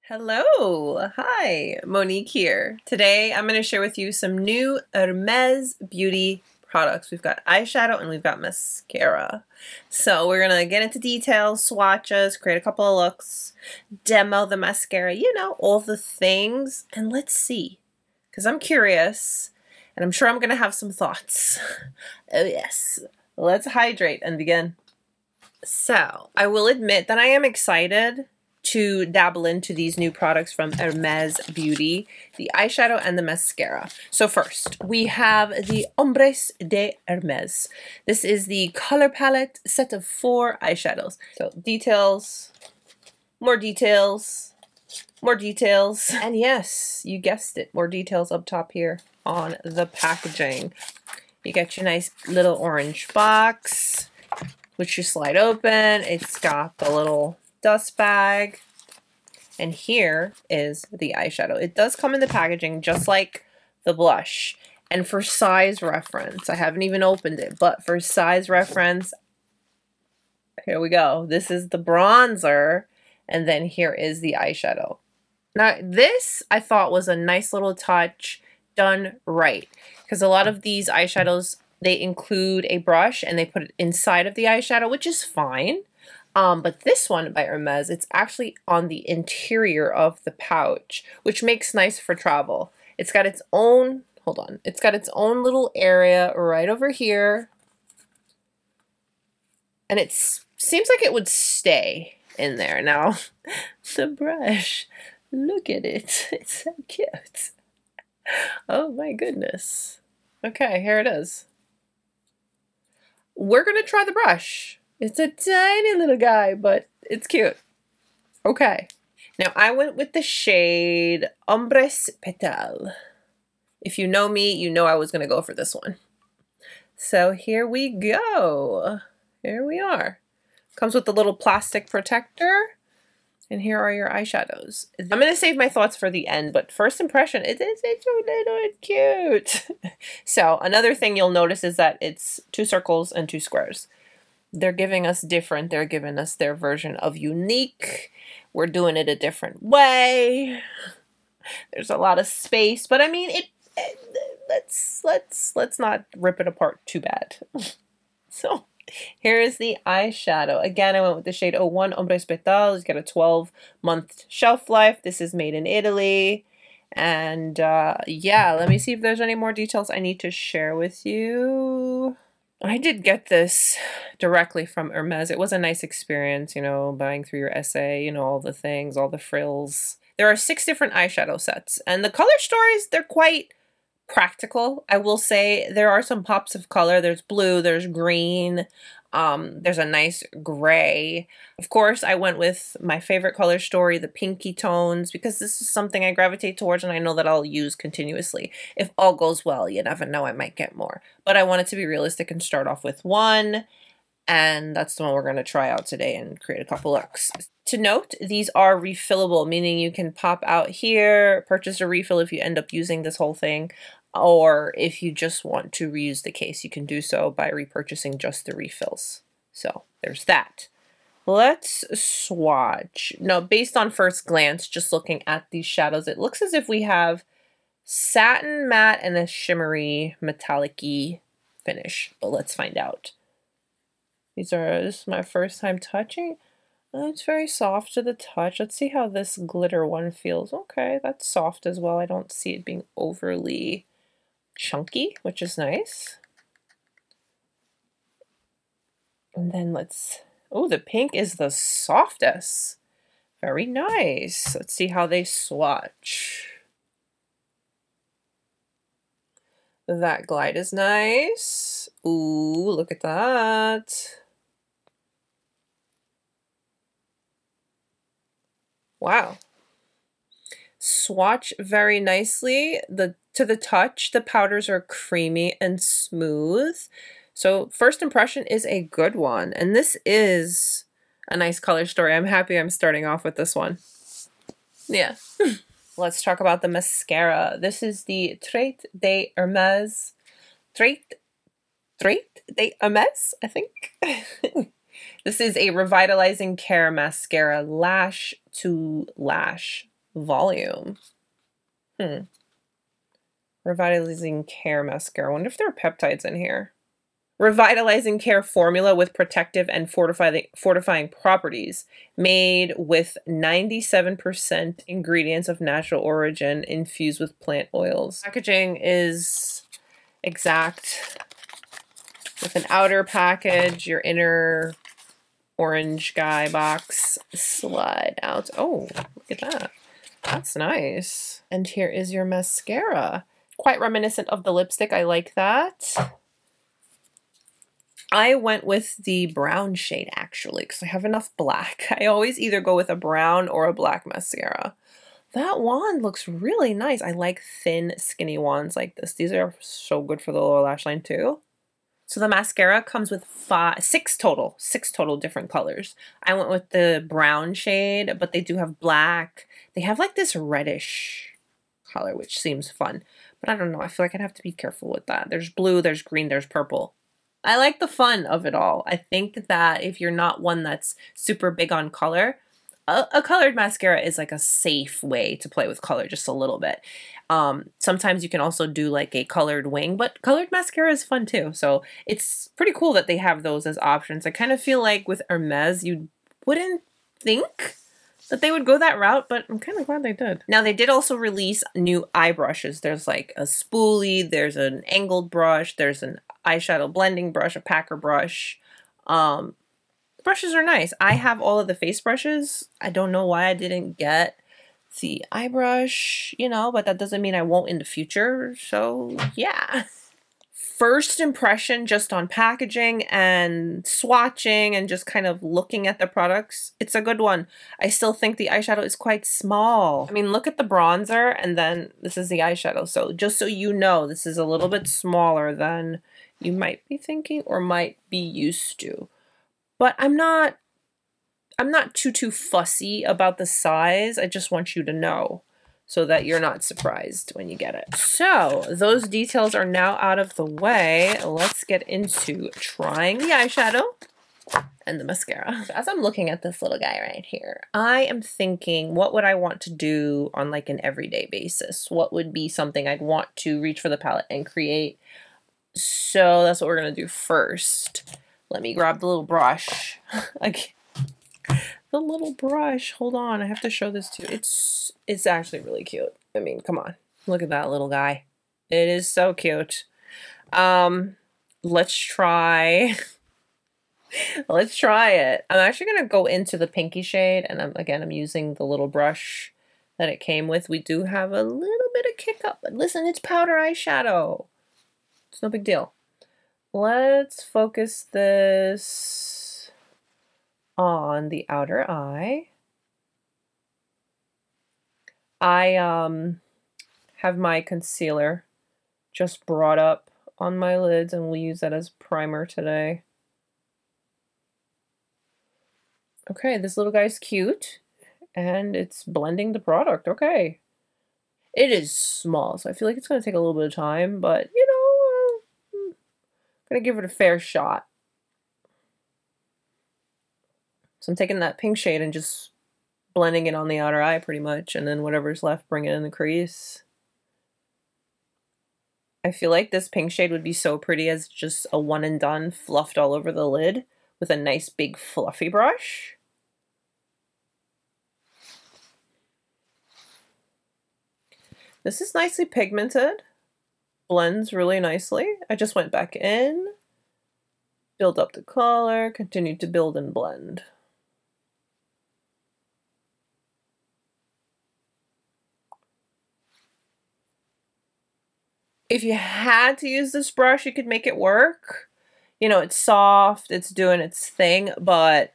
Hello, hi, Monique here. Today I'm going to share with you some new Hermès Beauty products. We've got eyeshadow and we've got mascara. So we're going to get into details, swatches, create a couple of looks, demo the mascara, you know, all the things. And let's see, because I'm curious and I'm sure I'm going to have some thoughts. Oh yes, let's hydrate and begin. So I will admit that I am excited to dabble into these new products from Hermès Beauty, the eyeshadow and the mascara. So first, we have the Ombres de Hermès. This is the color palette set of 4 eyeshadows. So details, more details, more details, and yes, you guessed it, more details up top here on the packaging. You get your nice little orange box, which you slide open. It's got the little dust bag, and here is the eyeshadow. It does come in the packaging just like the blush, and for size reference, I haven't even opened it, but for size reference, here we go. This is the bronzer, and then here is the eyeshadow. Now this I thought was a nice little touch done right, because a lot of these eyeshadows, they include a brush and they put it inside of the eyeshadow, which is fine. But this one by Hermès, it's actually on the interior of the pouch, which makes nice for travel. It's got its own, hold on, it's got its own little area right over here. And it seems like it would stay in there. Now, the brush, look at it. It's so cute. Oh my goodness. Okay, here it is. We're going to try the brush. It's a tiny little guy, but it's cute. Okay. Now, I went with the shade Ombres Pétales. If you know me, you know I was going to go for this one. So here we go. Here we are. Comes with a little plastic protector. And here are your eyeshadows. I'm going to save my thoughts for the end, but first impression, it's so little and cute. So another thing you'll notice is that it's 2 circles and 2 squares. They're giving us different. They're giving us their version of unique. We're doing it a different way. There's a lot of space, but I mean, let's not rip it apart too bad. So here is the eyeshadow. Again, I went with the shade 01 Ombres Pétales. It's got a 12-month shelf life. This is made in Italy. And yeah, let me see if there's any more details I need to share with you. I did get this directly from Hermès. It was a nice experience, you know, buying through your essay, you know, all the things, all the frills. There are 6 different eyeshadow sets, and the color stories, they're quite practical. I will say there are some pops of color. There's blue, there's green, there's a nice gray. Of course, I went with my favorite color story, the pinky tones, because this is something I gravitate towards and I know that I'll use continuously. If all goes well, you never know, I might get more. But I wanted to be realistic and start off with one, and that's the one we're going to try out today and create a couple looks. To note, these are refillable, meaning you can pop out here, purchase a refill if you end up using this whole thing, or if you just want to reuse the case, you can do so by repurchasing just the refills. So there's that. Let's swatch. Now, based on first glance, just looking at these shadows, it looks as if we have satin matte and a shimmery metallic-y finish, but let's find out. This is my first time touching. It's very soft to the touch. Let's see how this glitter one feels. Okay, that's soft as well. I don't see it being overly chunky, which is nice. And then let's, oh, the pink is the softest. Very nice. Let's see how they swatch. That glide is nice. Ooh, look at that. Wow. Swatch very nicely. To the touch, the powders are creamy and smooth. So first impression is a good one. And this is a nice color story. I'm happy I'm starting off with this one. Yeah. Let's talk about the mascara. This is the Trait de Hermès. Trait de Hermès, I think. This is a Revitalizing Care Mascara Lash to Lash. volume. Revitalizing Care Mascara. I wonder if there are peptides in here. Revitalizing Care formula with protective and fortifying properties, made with 97% ingredients of natural origin infused with plant oils. Packaging is exact, with an outer package, your inner orange guy box slide out. Oh, look at that. That's nice. And here is your mascara. Quite reminiscent of the lipstick. I like that. I went with the brown shade actually because I have enough black. I always either go with a brown or a black mascara. That wand looks really nice. I like thin, skinny wands like this. These are so good for the lower lash line too. So the mascara comes with six total different colors. I went with the brown shade, but they do have black. They have like this reddish color, which seems fun. But I don't know. I feel like I'd have to be careful with that. There's blue, there's green, there's purple. I like the fun of it all. I think that if you're not one that's super big on color, a colored mascara is like a safe way to play with color just a little bit. Sometimes you can also do like a colored wing, but colored mascara is fun too. So it's pretty cool that they have those as options. I kind of feel like with Hermès, you wouldn't think that they would go that route, but I'm kind of glad they did. Now they did also release new eye brushes. There's like a spoolie, there's an angled brush, there's an eyeshadow blending brush, a packer brush. Brushes are nice. I have all of the face brushes. I don't know why I didn't get the eye brush, you know, but that doesn't mean I won't in the future. So yeah. First impression just on packaging and swatching and just kind of looking at the products, it's a good one. I still think the eyeshadow is quite small. I mean, look at the bronzer and then this is the eyeshadow. So just so you know, this is a little bit smaller than you might be thinking or might be used to. But I'm not too fussy about the size. I just want you to know so that you're not surprised when you get it. So those details are now out of the way. Let's get into trying the eyeshadow and the mascara. So as I'm looking at this little guy right here, I am thinking, what would I want to do on like an everyday basis? What would be something I'd want to reach for the palette and create? So that's what we're gonna do first. Let me grab the little brush. Again. The little brush. Hold on, I have to show this to you. It's actually really cute. I mean, come on. Look at that little guy. It is so cute. Let's try. Let's try it. I'm actually gonna go into the pinky shade, and I'm using the little brush that it came with. We do have a little bit of kick up, but listen, it's powder eyeshadow. It's no big deal. Let's focus this on the outer eye. I have my concealer just brought up on my lids, and we'll use that as primer today. Okay, this little guy's cute, and it's blending the product. Okay. It is small, so I feel like it's going to take a little bit of time, but, you know, I'm going to give it a fair shot. So I'm taking that pink shade and just blending it on the outer eye pretty much, and then whatever's left, bring it in the crease. I feel like this pink shade would be so pretty as just a one and done fluffed all over the lid with a nice big fluffy brush. This is nicely pigmented, blends really nicely. I just went back in, build up the color, continued to build and blend. If you had to use this brush, you could make it work. You know, it's soft, it's doing its thing, but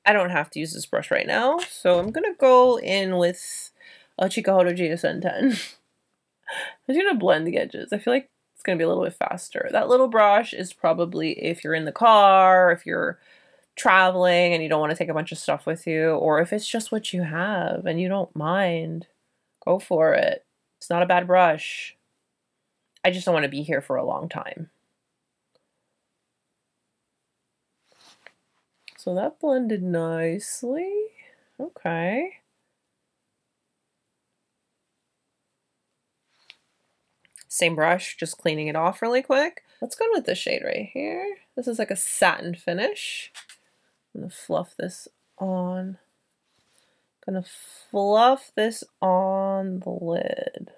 I don't have to use this brush right now. So I'm gonna go in with Chikahoro GSN10. I'm just gonna blend the edges. I feel like it's gonna be a little bit faster. That little brush is probably if you're in the car, if you're traveling and you don't want to take a bunch of stuff with you, or if it's just what you have and you don't mind, go for it. It's not a bad brush. I just don't want to be here for a long time. So that blended nicely. Okay. Same brush, just cleaning it off really quick. Let's go with this shade right here. This is like a satin finish. I'm gonna fluff this on. Gonna fluff this on the lid.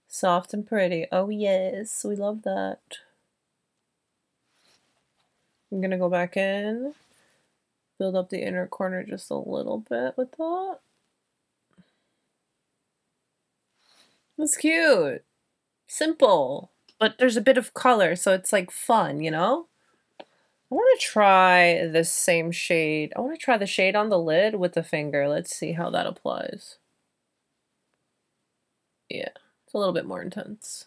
Soft and pretty. Oh yes, we love that. I'm gonna go back in, build up the inner corner just a little bit with that. That's cute. Simple. But there's a bit of color, so it's like fun, you know? I want to try this same shade. I want to try the shade on the lid with the finger. Let's see how that applies. Yeah, it's a little bit more intense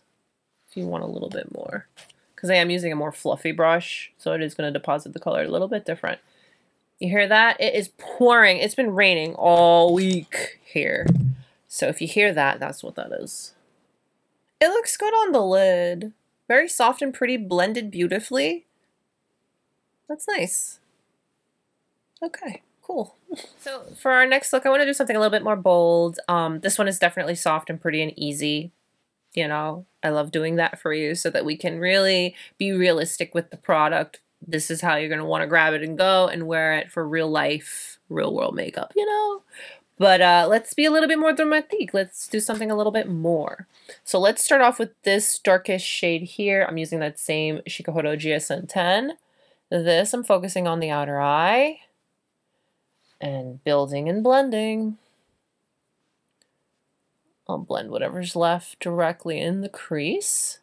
if you want a little bit more. Because I am using a more fluffy brush, so it is going to deposit the color a little bit different. You hear that? It is pouring. It's been raining all week here. So if you hear that, that's what that is. It looks good on the lid. Very soft and pretty, blended beautifully. That's nice. Okay, cool. So for our next look, I want to do something a little bit more bold. This one is definitely soft and pretty and easy. You know, I love doing that for you so that we can really be realistic with the product. This is how you're going to want to grab it and go and wear it for real life, real world makeup, you know? But let's be a little bit more dramatic. Let's do something a little bit more. So let's start off with this darkest shade here. I'm using that same Shikuhara GSN10. This, I'm focusing on the outer eye and building and blending. I'll blend whatever's left directly in the crease.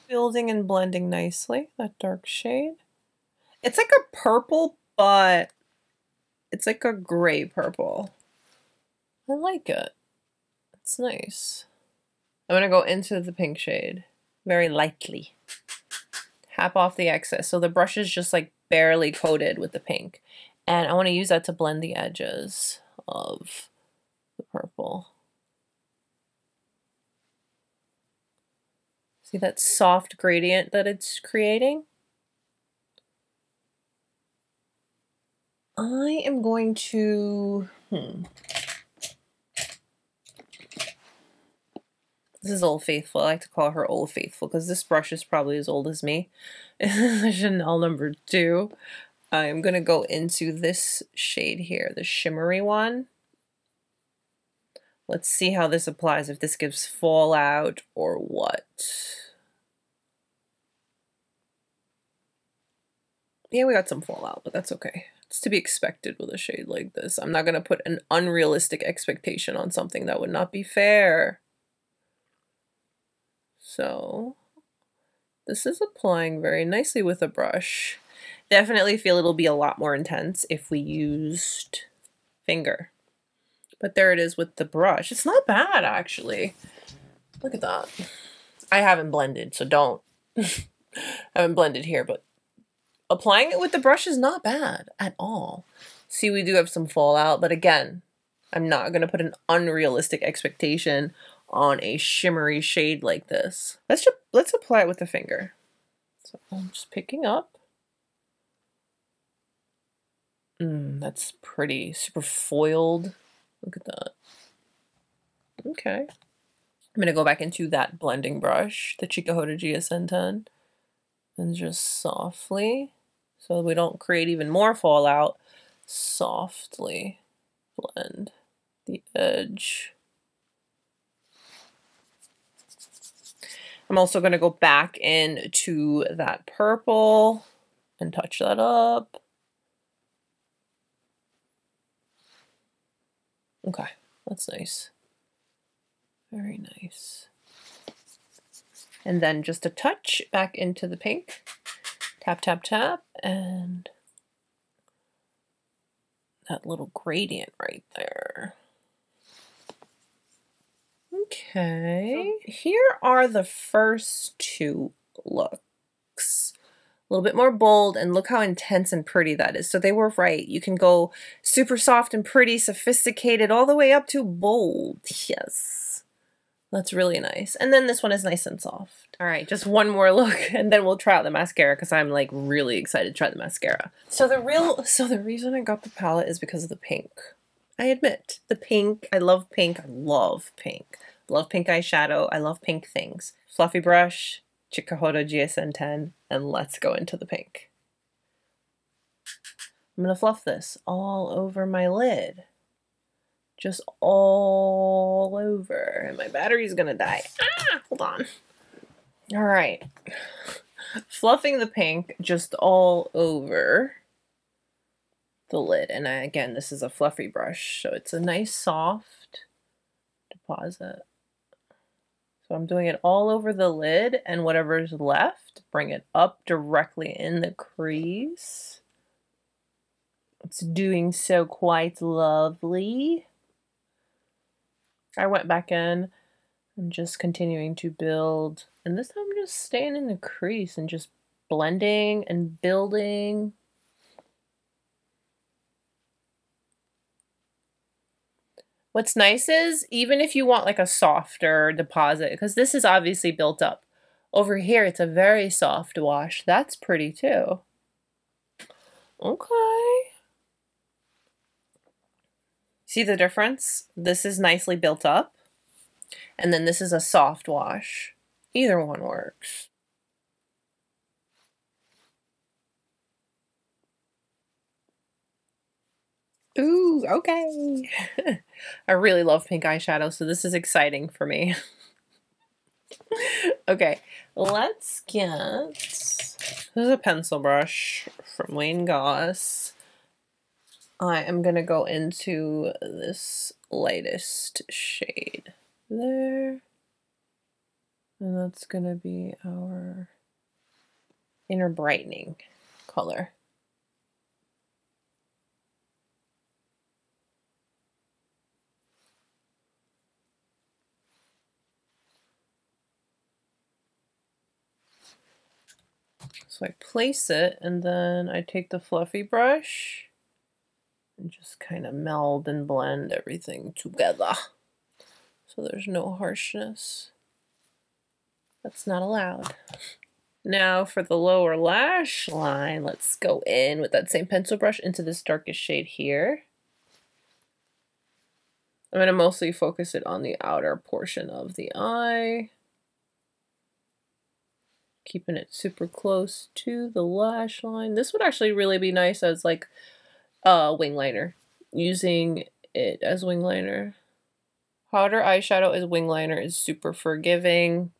Building and blending nicely, that dark shade. It's like a purple, but it's like a gray purple. I like it. It's nice. I'm going to go into the pink shade very lightly. Tap off the excess. So the brush is just like barely coated with the pink. And I want to use that to blend the edges of the purple. See that soft gradient that it's creating? I am going to... This is Old Faithful. I like to call her Old Faithful because this brush is probably as old as me. Chanel number 2. I'm going to go into this shade here, the shimmery one. Let's see how this applies, if this gives fallout or what. Yeah, we got some fallout, but that's okay. It's to be expected with a shade like this. I'm not going to put an unrealistic expectation on something that would not be fair. So this is applying very nicely with a brush. Definitely feel it'll be a lot more intense if we used finger. But there it is with the brush. It's not bad, actually. Look at that. I haven't blended, so don't. I haven't blended here, but applying it with the brush is not bad at all. See, we do have some fallout, but again, I'm not going to put an unrealistic expectation on a shimmery shade like this. Let's apply it with the finger. So I'm just picking up. That's pretty. Super foiled. Look at that. Okay. I'm going to go back into that blending brush, the Shikuhara GSN10, and just softly, so we don't create even more fallout, softly blend the edge. I'm also going to go back into that purple and touch that up. Okay, that's nice. Very nice. And then just a touch back into the pink. Tap, tap, tap, and that little gradient right there. Okay, so here are the first 2 looks. A little bit more bold, and look how intense and pretty that is. So they were right. You can go super soft and pretty, sophisticated, all the way up to bold. Yes. That's really nice. And then this one is nice and soft. All right, just one more look and then we'll try out the mascara because I'm like really excited to try the mascara. So the reason I got the palette is because of the pink. I admit, the pink, I love pink. I love pink. Love pink eyeshadow. I love pink things. Fluffy brush, Chikuhodo GSN10, and let's go into the pink. I'm gonna fluff this all over my lid. Just all over. And my battery's gonna die. Ah, hold on. All right. Fluffing the pink just all over the lid. And again, this is a fluffy brush, so it's a nice soft deposit. So I'm doing it all over the lid, and whatever's left, bring it up directly in the crease. It's doing so quite lovely. I went back in and just continuing to build, and this time I'm just staying in the crease and just blending and building. What's nice is, even if you want like a softer deposit, because this is obviously built up, over here it's a very soft wash. That's pretty too. Okay. See the difference? This is nicely built up, and then this is a soft wash. Either one works. Ooh, okay. I really love pink eyeshadow, so this is exciting for me. Okay, let's get, this is a pencil brush from Wayne Goss. I am gonna go into this lightest shade there. And that's gonna be our inner brightening color. So I place it, and then I take the fluffy brush and just kind of meld and blend everything together. So there's no harshness. That's not allowed. Now for the lower lash line, let's go in with that same pencil brush into this darkest shade here. I'm going to mostly focus it on the outer portion of the eye. Keeping it super close to the lash line. This would actually really be nice as like a wing liner. Using it as wing liner. Powder eyeshadow as wing liner is super forgiving.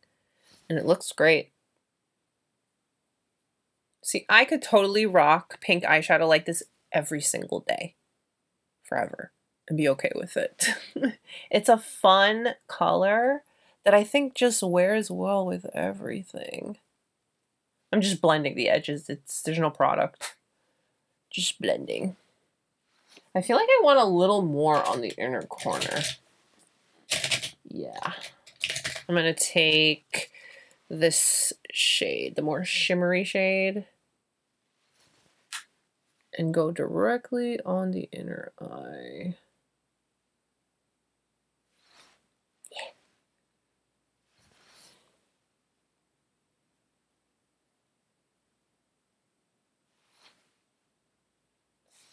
And it looks great. See, I could totally rock pink eyeshadow like this every single day. Forever. And be okay with it. It's a fun color that I think just wears well with everything. I'm just blending the edges. There's no product. Just blending. I feel like I want a little more on the inner corner. Yeah. I'm going to take this shade, the more shimmery shade, and go directly on the inner eye.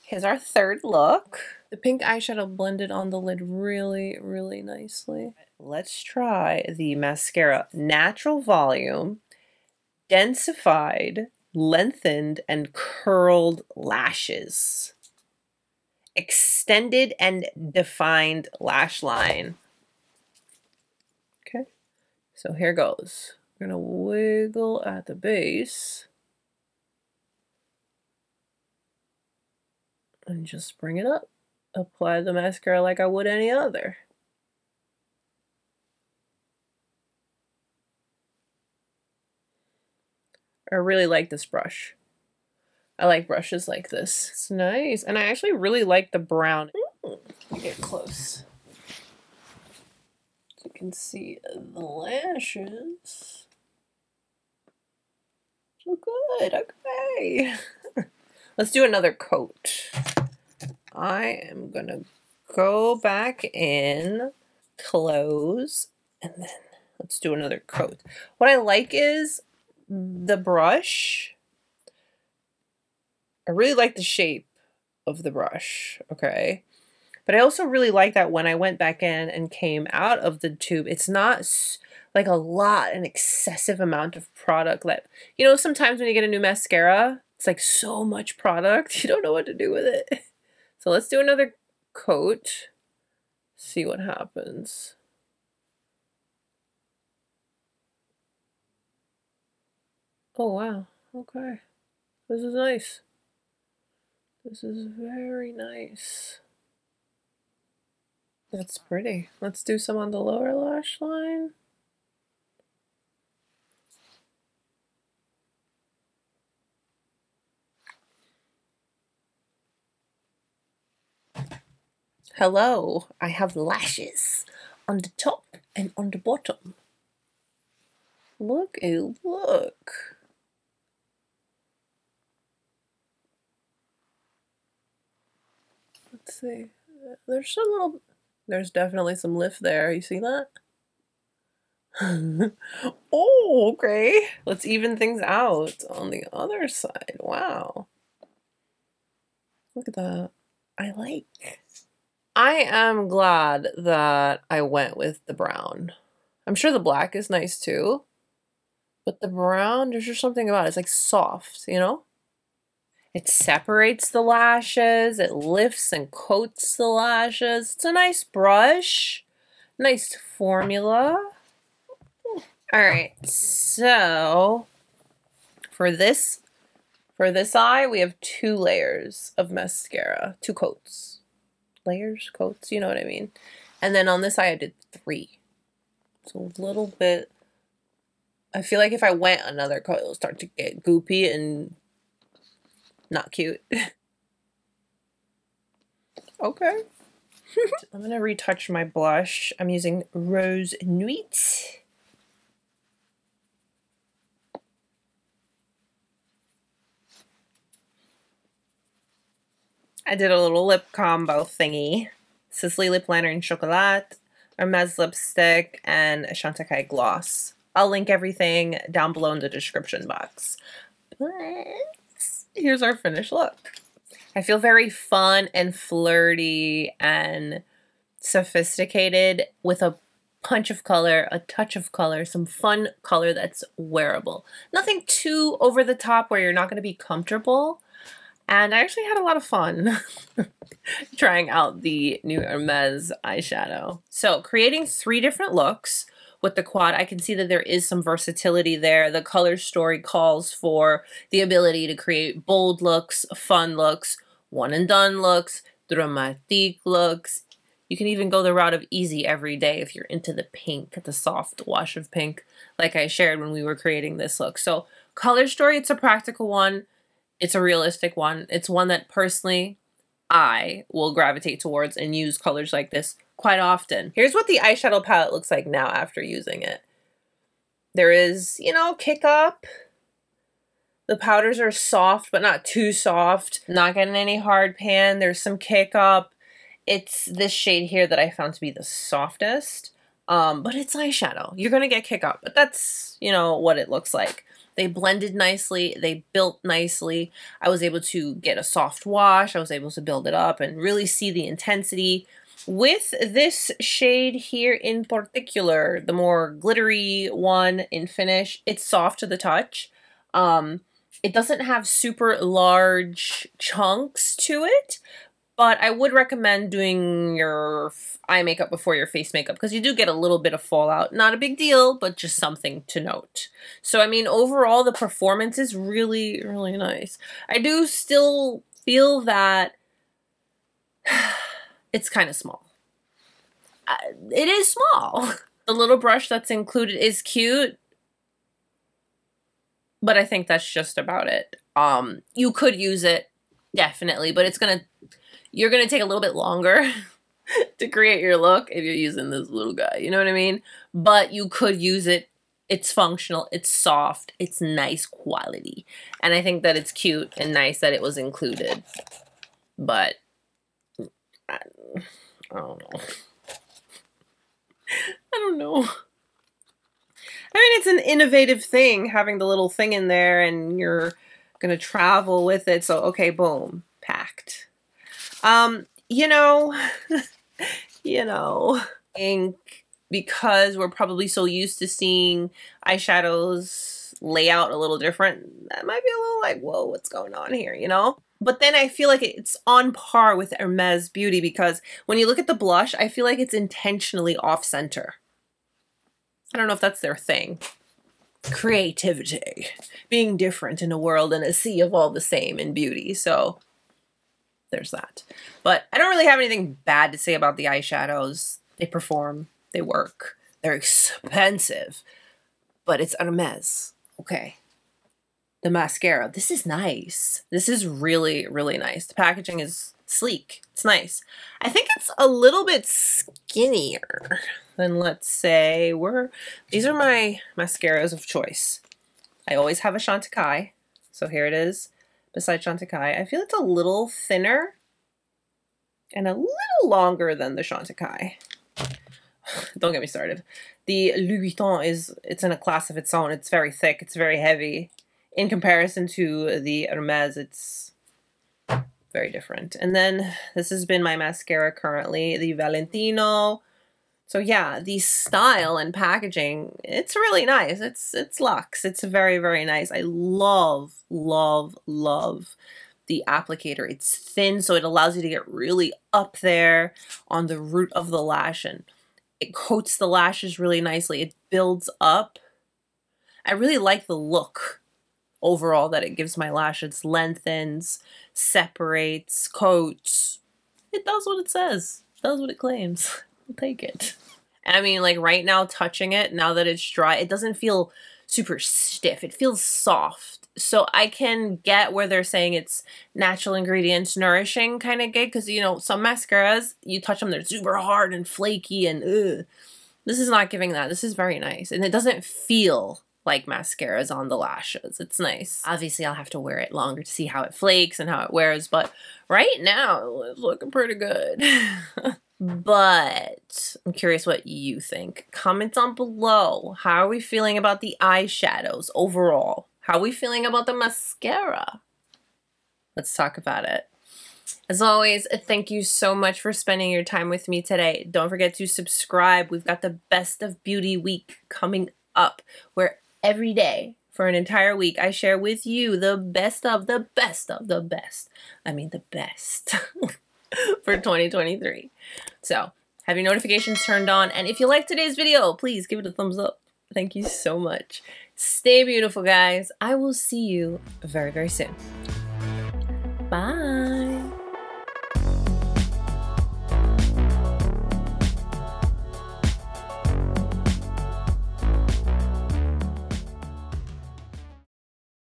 Here's our third look. The pink eyeshadow blended on the lid really, really nicely. Let's try the mascara Natural Volume Densified, Lengthened, and Curled Lashes. Extended and Defined Lash Line. Okay, so here goes. We're gonna wiggle at the base. And just bring it up. Apply the mascara like I would any other. I really like this brush. I like brushes like this. It's nice. And I actually really like the brown. Let me get close. So you can see the lashes. Oh, good. Okay. Let's do another coat. I am gonna go back in, close, And then let's do another coat. What I like is the brush. I really like the shape of the brush, okay? But I also really like that when I went back in and came out of the tube, it's not like an excessive amount of product that, you know, sometimes when you get a new mascara, it's like so much product, you don't know what to do with it. So let's do another coat, see what happens. Oh, wow. Okay. This is nice. This is very nice. That's pretty. Let's do some on the lower lash line. Hello, I have lashes on the top and on the bottom. Look, look. Let's see. There's definitely some lift there. You see that? Oh, okay. Let's even things out on the other side. Wow. Look at that. I am glad that I went with the brown. I'm sure the black is nice too. But the brown, there's just something about it. It's like soft, you know? It separates the lashes. It lifts and coats the lashes. It's a nice brush. Nice formula. All right, so for this eye, we have 2 layers of mascara, 2 coats. Layers, coats, you know what I mean. And then on this eye, I did 3. So a little bit. I feel like if I went another coat, it'll start to get goopy and not cute. Okay. I'm gonna retouch my blush. I'm using Rose Nuit. I did a little lip combo thingy. Sisley Lip Liner in Chocolat, Hermès lipstick, and a Chantecaille gloss. I'll link everything down below in the description box. But here's our finished look. I feel very fun and flirty and sophisticated with a punch of color, a touch of color, some fun color that's wearable. Nothing too over the top where you're not going to be comfortable. And I actually had a lot of fun trying out the new Hermès eyeshadow. So creating 3 different looks with the quad, I can see that there is some versatility there. The color story calls for the ability to create bold looks, fun looks, one and done looks, dramatic looks. You can even go the route of easy every day if you're into the pink, the soft wash of pink, like I shared when we were creating this look. So color story, it's a practical one. It's a realistic one. It's one that personally I will gravitate towards and use colors like this quite often. Here's what the eyeshadow palette looks like now after using it. There is, you know, kick up. The powders are soft, but not too soft. Not getting any hard pan. There's some kick up. It's this shade here that I found to be the softest. But it's eyeshadow. You're going to get kick up, but that's, you know, what it looks like. They blended nicely. They built nicely. I was able to get a soft wash. I was able to build it up and really see the intensity. With this shade here in particular, the more glittery one in finish, it's soft to the touch. It doesn't have super large chunks to it, but I would recommend doing your eye makeup before your face makeup because you do get a little bit of fallout. Not a big deal, but just something to note. So, I mean, overall, the performance is really, really nice. I do still feel that it's kind of small. It is small. The little brush that's included is cute, but I think that's just about it. You could use it, definitely, but you're gonna take a little bit longer to create your look if you're using this little guy, you know what I mean? But you could use it. It's functional, it's soft, it's nice quality. And I think that it's cute and nice that it was included. But I don't know. I don't know. I mean, it's an innovative thing, having the little thing in there, and you're gonna travel with it. So, okay, boom, packed. You know, you know, I think because we're probably so used to seeing eyeshadows lay out a little different, that might be a little like, whoa, what's going on here, you know? But then I feel like it's on par with Hermès Beauty, because when you look at the blush, I feel like it's intentionally off-center. I don't know if that's their thing. Creativity. Being different in a world and a sea of all the same in beauty. So there's that. But I don't really have anything bad to say about the eyeshadows. They perform. They work. They're expensive. But it's Hermès. Okay. The mascara. This is nice. This is really, really nice. The packaging is sleek. It's nice. I think it's a little bit skinnier than, let's say, these are my mascaras of choice. I always have a Chantecaille. So here it is beside Chantecaille. I feel it's a little thinner and a little longer than the Chantecaille. Don't get me started. The Louis Vuitton it's in a class of its own. It's very thick. It's very heavy. In comparison to the Hermès, it's very different. And then this has been my mascara currently, the Valentino. So yeah, the style and packaging, it's really nice. It's luxe. It's very, very nice. I love, love, love the applicator. It's thin, so it allows you to get really up there on the root of the lash, and it coats the lashes really nicely. It builds up. I really like the look overall that it gives my lashes. Lengthens, separates, coats. It does what it says. It does what it claims. I'll take it. I mean, like right now, touching it, now that it's dry, it doesn't feel super stiff. It feels soft. So I can get where they're saying it's natural ingredients, nourishing kind of gig, because, you know, some mascaras, you touch them, they're super hard and flaky and ugh. This is not giving that. This is very nice. And it doesn't feel like mascaras on the lashes. It's nice. Obviously, I'll have to wear it longer to see how it flakes and how it wears, but right now, it's looking pretty good. But I'm curious what you think. Comment down below. How are we feeling about the eyeshadows overall? How are we feeling about the mascara? Let's talk about it. As always, thank you so much for spending your time with me today. Don't forget to subscribe. We've got the Best of Beauty week coming up, where every day for an entire week I share with you the best of the best of the best. I mean the best for 2023. So have your notifications turned on, and if you like today's video, please give it a thumbs up. Thank you so much. Stay beautiful, guys. I will see you very, very soon. Bye.